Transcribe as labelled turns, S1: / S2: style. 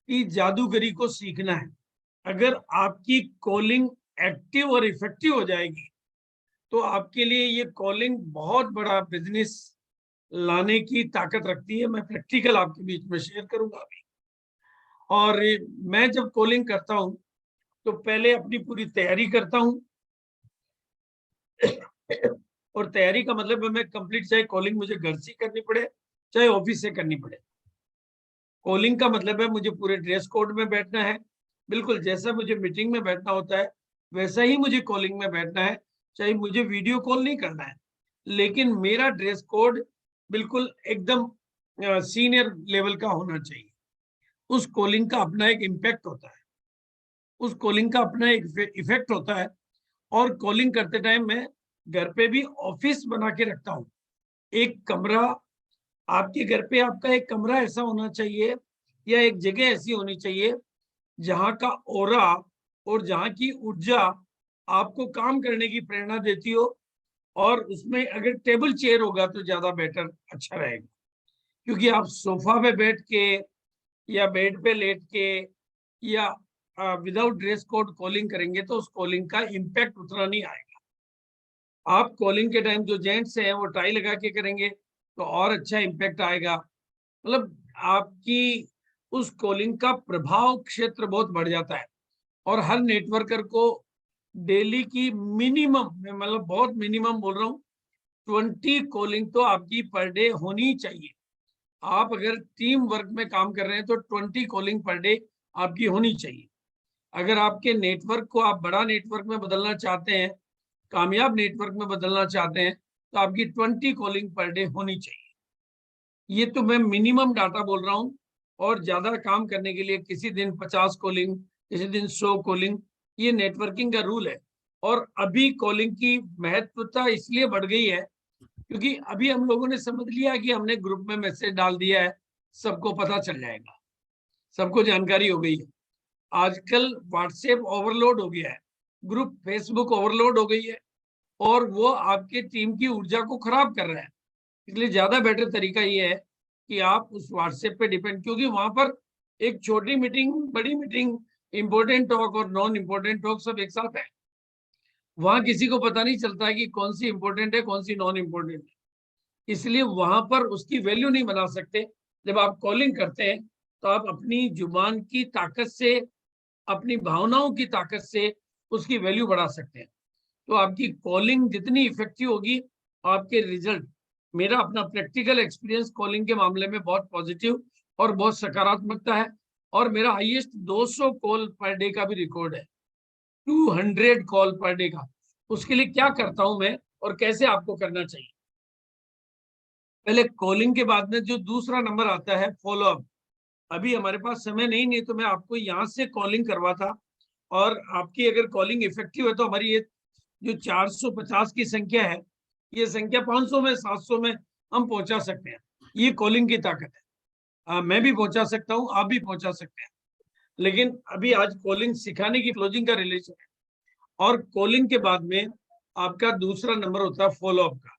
S1: कि जादूगरी को सीखना है। अगर आपकी कॉलिंग एक्टिव और इफेक्टिव हो जाएगी तो आपके लिए ये कॉलिंग बहुत बड़ा बिजनेस लाने की ताकत रखती है। मैं प्रैक्टिकल आपके बीच में शेयर करूंगा अभी। और मैं जब कॉलिंग करता हूं तो पहले अपनी पूरी तैयारी करता हूं। और तैयारी का मतलब है मैं कंप्लीट, चाहे कॉलिंग मुझे घर से करनी पड़े चाहे ऑफिस से करनी पड़े। कॉलिंग का मतलब है मुझे पूरे ड्रेस कोड में बैठना है, बिल्कुल जैसा मुझे मीटिंग में बैठना होता है वैसा ही मुझे कॉलिंग में बैठना है। चाहे मुझे वीडियो कॉल नहीं करना है, लेकिन मेरा ड्रेस कोड बिल्कुल एकदम सीनियर लेवल का होना चाहिए। उस कॉलिंग का अपना एक इम्पैक्ट होता है, उस कॉलिंग का अपना एक इफेक्ट होता है। और कॉलिंग करते टाइम मैं घर पे भी ऑफिस बना के रखता हूँ। एक कमरा, आपके घर पे आपका एक कमरा ऐसा होना चाहिए या एक जगह ऐसी होनी चाहिए जहां का ओरा और जहां की ऊर्जा आपको काम करने की प्रेरणा देती हो। और उसमें अगर टेबल चेयर होगा तो ज्यादा बेटर, अच्छा रहेगा। क्योंकि आप सोफा पे बैठ के या बेड पे लेट के या विदाउट ड्रेस कोड कॉलिंग करेंगे तो उस कॉलिंग का इम्पैक्ट उतना नहीं आएगा। आप कॉलिंग के टाइम जो जेंट्स हैं वो टाई लगा के करेंगे तो और अच्छा इम्पैक्ट आएगा। मतलब आपकी उस कॉलिंग का प्रभाव क्षेत्र बहुत बढ़ जाता है। और हर नेटवर्कर को डेली की मिनिमम, मैं मतलब बहुत मिनिमम बोल रहा हूँ, 20 कॉलिंग तो आपकी पर डे होनी चाहिए। आप अगर टीम वर्क में काम कर रहे हैं तो 20 कॉलिंग पर डे आपकी होनी चाहिए। अगर आपके नेटवर्क को आप बड़ा नेटवर्क में बदलना चाहते हैं, कामयाब नेटवर्क में बदलना चाहते हैं, तो आपकी 20 कॉलिंग पर डे होनी चाहिए। ये तो मैं मिनिमम डाटा बोल रहा हूँ। और ज्यादा काम करने के लिए किसी दिन 50 कॉलिंग, किसी दिन 100 कॉलिंग, ये नेटवर्किंग का रूल है। और अभी कॉलिंग की महत्वता इसलिए बढ़ गई है क्योंकि अभी हम लोगों ने समझ लिया कि हमने ग्रुप में मैसेज डाल दिया है, सबको पता चल जाएगा, सबको जानकारी हो गई है। आजकल व्हाट्सएप ओवरलोड हो गया है, ग्रुप फेसबुक ओवरलोड हो गई है, और वो आपके टीम की ऊर्जा को खराब कर रहा है। इसलिए ज्यादा बेटर तरीका ये है कि आप उस व्हाट्सएप पे डिपेंड, क्योंकि वहां पर एक छोटी मीटिंग, बड़ी मीटिंग, इंपॉर्टेंट टॉक और नॉन इंपॉर्टेंट टॉक सब एक साथ है। वहां किसी को पता नहीं चलता है कि कौन सी इंपॉर्टेंट है कौन सी नॉन इंपॉर्टेंट है। इसलिए वहां पर उसकी वैल्यू नहीं बना सकते। जब आप कॉलिंग करते हैं तो आप अपनी जुबान की ताकत से, अपनी भावनाओं की ताकत से उसकी वैल्यू बढ़ा सकते हैं। तो आपकी कॉलिंग जितनी इफेक्टिव होगी, आपके रिजल्ट, मेरा अपना प्रैक्टिकल एक्सपीरियंस कॉलिंग के मामले में बहुत पॉजिटिव और बहुत सकारात्मकता है। और मेरा हाईएस्ट 200 कॉल पर डे का भी रिकॉर्ड है, 200 कॉल पर डे का। उसके लिए क्या करता हूं मैं और कैसे आपको करना चाहिए। पहले कॉलिंग के बाद में जो दूसरा नंबर आता है फॉलो अप। अभी हमारे पास समय नहीं तो मैं आपको यहाँ से कॉलिंग करवाता। और आपकी अगर कॉलिंग इफेक्टिव है तो हमारी ये जो 450 की संख्या है, ये संख्या 500 में, 700 में हम पहुंचा सकते हैं। ये कॉलिंग की ताकत है। मैं भी पहुंचा सकता हूँ, आप भी पहुंचा सकते हैं। लेकिन अभी आज कॉलिंग सिखाने की, क्लोजिंग का रिलेशन है। और कॉलिंग के बाद में आपका दूसरा नंबर होता है फॉलो अप का।